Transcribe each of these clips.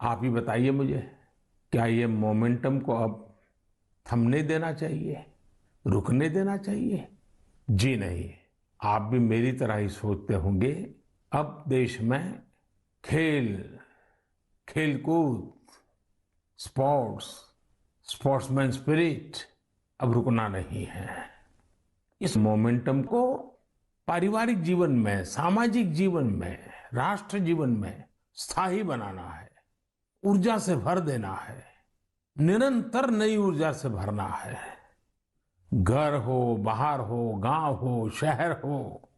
आप ही बताइए मुझे, क्या ये मोमेंटम को अब थमने देना चाहिए, रुकने देना चाहिए? जी नहीं, आप भी मेरी तरह ही सोचते होंगे। अब देश में खेल, खेलकूद, स्पोर्ट्स, स्पोर्ट्समैन स्पिरिट अब रुकना नहीं है। इस मोमेंटम को पारिवारिक जीवन में, सामाजिक जीवन में, राष्ट्र जीवन में स्थायी बनाना है, ऊर्जा से भर देना है, निरंतर नई ऊर्जा से भरना है। घर हो, बाहर हो, गांव हो, शहर हो,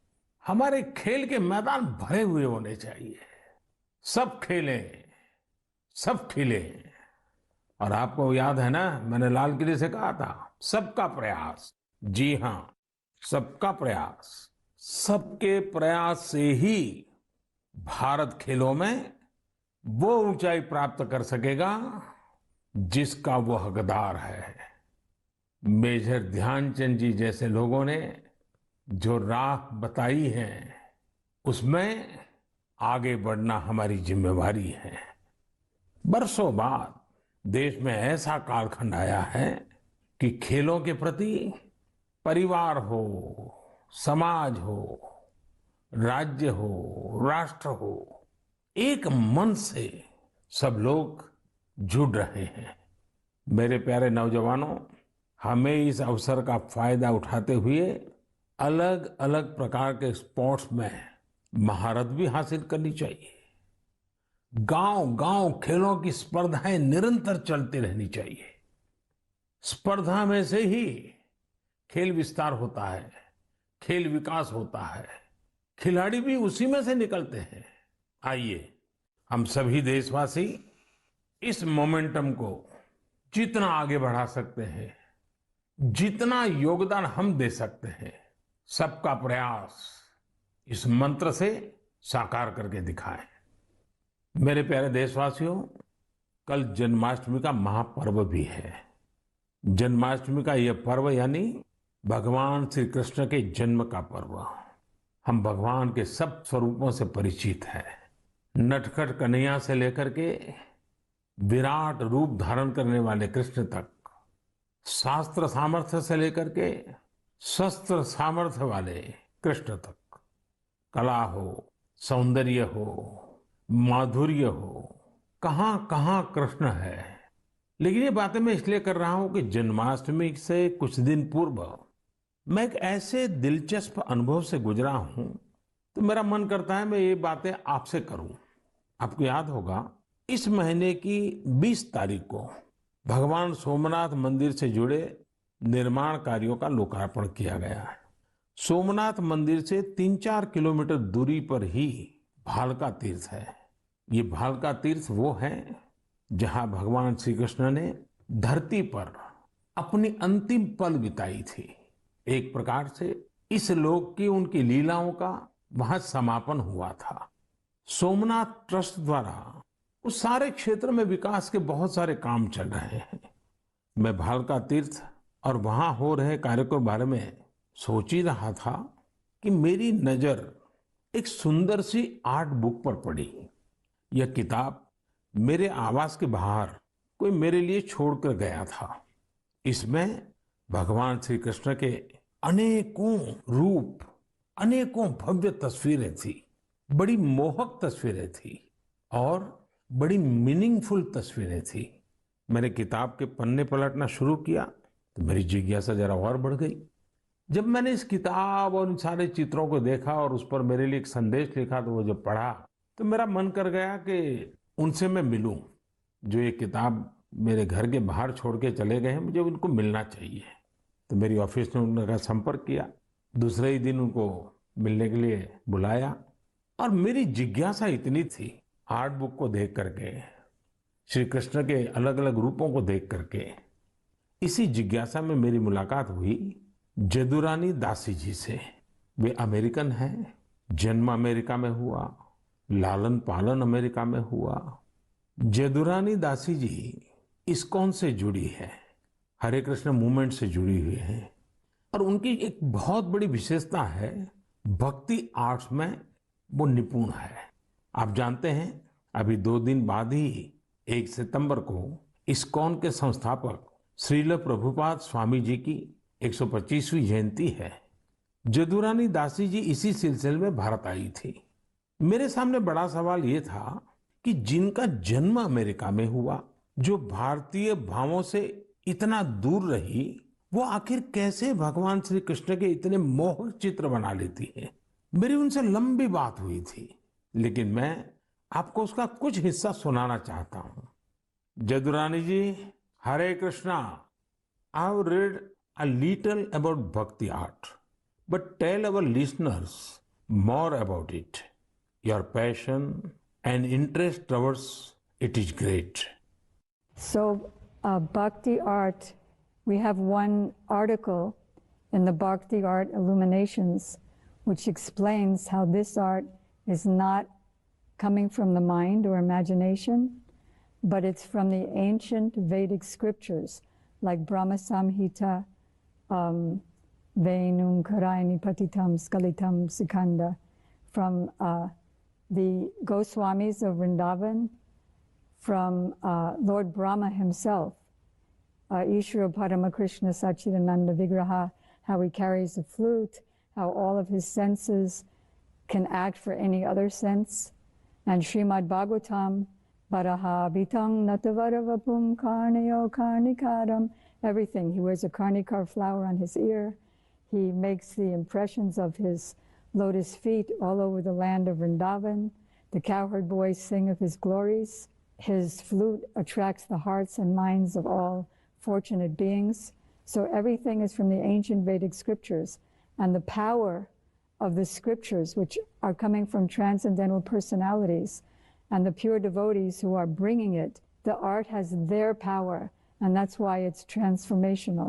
हमारे खेल के मैदान भरे हुए होने चाहिए। सब खेलें, सब खिलें। और आपको याद है ना, मैंने लाल किले से कहा था, सबका प्रयास। जी हाँ, सबका प्रयास। सबके प्रयास से ही भारत खेलों में वो ऊंचाई प्राप्त कर सकेगा जिसका वो हकदार है। मेजर ध्यानचंद जी जैसे लोगों ने जो राह बताई है, उसमें आगे बढ़ना हमारी जिम्मेवारी है। बरसों बाद देश में ऐसा कालखंड आया है कि खेलों के प्रति परिवार हो, समाज हो, राज्य हो, राष्ट्र हो, एक मन से सब लोग जुड़ रहे हैं। मेरे प्यारे नौजवानों, हमें इस अवसर का फायदा उठाते हुए अलग अलग प्रकार के स्पोर्ट्स में महारत भी हासिल करनी चाहिए। गांव गांव खेलों की स्पर्धाएं निरंतर चलती रहनी चाहिए। स्पर्धा में से ही खेल विस्तार होता है, खेल विकास होता है, खिलाड़ी भी उसी में से निकलते हैं। आइए, हम सभी देशवासी इस मोमेंटम को जितना आगे बढ़ा सकते हैं, जितना योगदान हम दे सकते हैं, सबका प्रयास, इस मंत्र से साकार करके दिखाएं। मेरे प्यारे देशवासियों, कल जन्माष्टमी का महापर्व भी है। जन्माष्टमी का यह पर्व यानी भगवान श्री कृष्ण के जन्म का पर्व। हम भगवान के सब स्वरूपों से परिचित हैं। नटखट कन्हैया से लेकर के विराट रूप धारण करने वाले कृष्ण तक, शास्त्र सामर्थ्य से लेकर के शस्त्र सामर्थ्य वाले कृष्ण तक, कला हो, सौंदर्य हो, माधुर्य हो, कहां कहां कृष्ण है। लेकिन ये बातें मैं इसलिए कर रहा हूं कि जन्माष्टमी से कुछ दिन पूर्व मैं एक ऐसे दिलचस्प अनुभव से गुजरा हूं, तो मेरा मन करता है मैं ये बातें आपसे करूं। आपको याद होगा, इस महीने की 20 तारीख को भगवान सोमनाथ मंदिर से जुड़े निर्माण कार्यों का लोकार्पण किया गया है। सोमनाथ मंदिर से 3-4 किलोमीटर दूरी पर ही भालका तीर्थ है। ये भालका तीर्थ वो है जहां भगवान श्री कृष्ण ने धरती पर अपनी अंतिम पल बिताई थी। एक प्रकार से इस लोक की उनकी लीलाओं का वहां समापन हुआ था। सोमनाथ ट्रस्ट द्वारा उस सारे क्षेत्र में विकास के बहुत सारे काम चल रहे हैं। मैं भालका तीर्थ और वहां हो रहे कार्य के बारे में सोच ही रहा था कि मेरी नजर एक सुंदर सी आर्ट बुक पर पड़ी। यह किताब मेरे आवास के बाहर कोई मेरे लिए छोड़कर गया था। इसमें भगवान श्री कृष्ण के अनेकों रूप, अनेकों भव्य तस्वीरें थी, बड़ी मोहक तस्वीरें थी और बड़ी मीनिंगफुल तस्वीरें थी। मैंने किताब के पन्ने पलटना शुरू किया तो मेरी जिज्ञासा जरा और बढ़ गई। जब मैंने इस किताब और इन सारे चित्रों को देखा और उस पर मेरे लिए एक संदेश लिखा, तो वो जब पढ़ा तो मेरा मन कर गया कि उनसे मैं मिलूं। जो ये किताब मेरे घर के बाहर छोड़ के चले गए हैं, मुझे उनको मिलना चाहिए। तो मेरी ऑफिस ने उनका संपर्क किया, दूसरे ही दिन उनको मिलने के लिए बुलाया। और मेरी जिज्ञासा इतनी थी, आर्ट बुक को देख करके, श्री कृष्ण के अलग अलग रूपों को देख करके, इसी जिज्ञासा में मेरी मुलाकात हुई जदुरानी दासी जी से। वे अमेरिकन हैं, जन्म अमेरिका में हुआ, लालन पालन अमेरिका में हुआ। जदुरानी दासी जी इस्कॉन से जुड़ी है, हरे कृष्ण मूवमेंट से जुड़ी हुई है। और उनकी एक बहुत बड़ी विशेषता है, भक्ति आर्ट्स में वो निपुण है। आप जानते हैं, अभी 2 दिन बाद ही 1 सितंबर को इस्कॉन के संस्थापक श्रील प्रभुपाद स्वामी जी की 125वीं जयंती है। जदुरानी दासी जी इसी सिलसिले में भारत आई थी। मेरे सामने बड़ा सवाल ये था कि जिनका जन्म अमेरिका में हुआ, जो भारतीय भावों से इतना दूर रही, वो आखिर कैसे भगवान श्री कृष्ण के इतने मोहक चित्र बना लेती है। मेरी उनसे लंबी बात हुई थी, लेकिन मैं आपको उसका कुछ हिस्सा सुनाना चाहता हूँ। Jadurani ji, Hare Krishna. I have read a little about bhakti art, but tell our listeners more about it. Your passion and interest towards it is great. So, Bhakti art, we have one article in the Bhakti Art Illuminations which explains how this art is not coming from the mind or imagination, but it's from the ancient Vedic scriptures like Brahma Samhita, Venum Karayani Patitam Skalitam Sikanda, from the Goswamis of Vrindavan, from Lord Brahma himself, Ishvara Paramakrishna Sachidananda Vigraha, how he carries a flute, how all of his senses can act for any other sense, and Srimad Bhagavatam, Baraha Bitang Natavaravapum Karnayo Karnikaram, everything. He wears a karnikar flower on his ear. He makes the impressions of his lotus feet all over the land of Vrindavan. The cowherd boys sing of his glories. His flute attracts the hearts and minds of all fortunate beings. So everything is from the ancient Vedic scriptures. And the power of the scriptures, which are coming from transcendental personalities, and the pure devotees who are bringing it, the art has their power, and that's why it's transformational.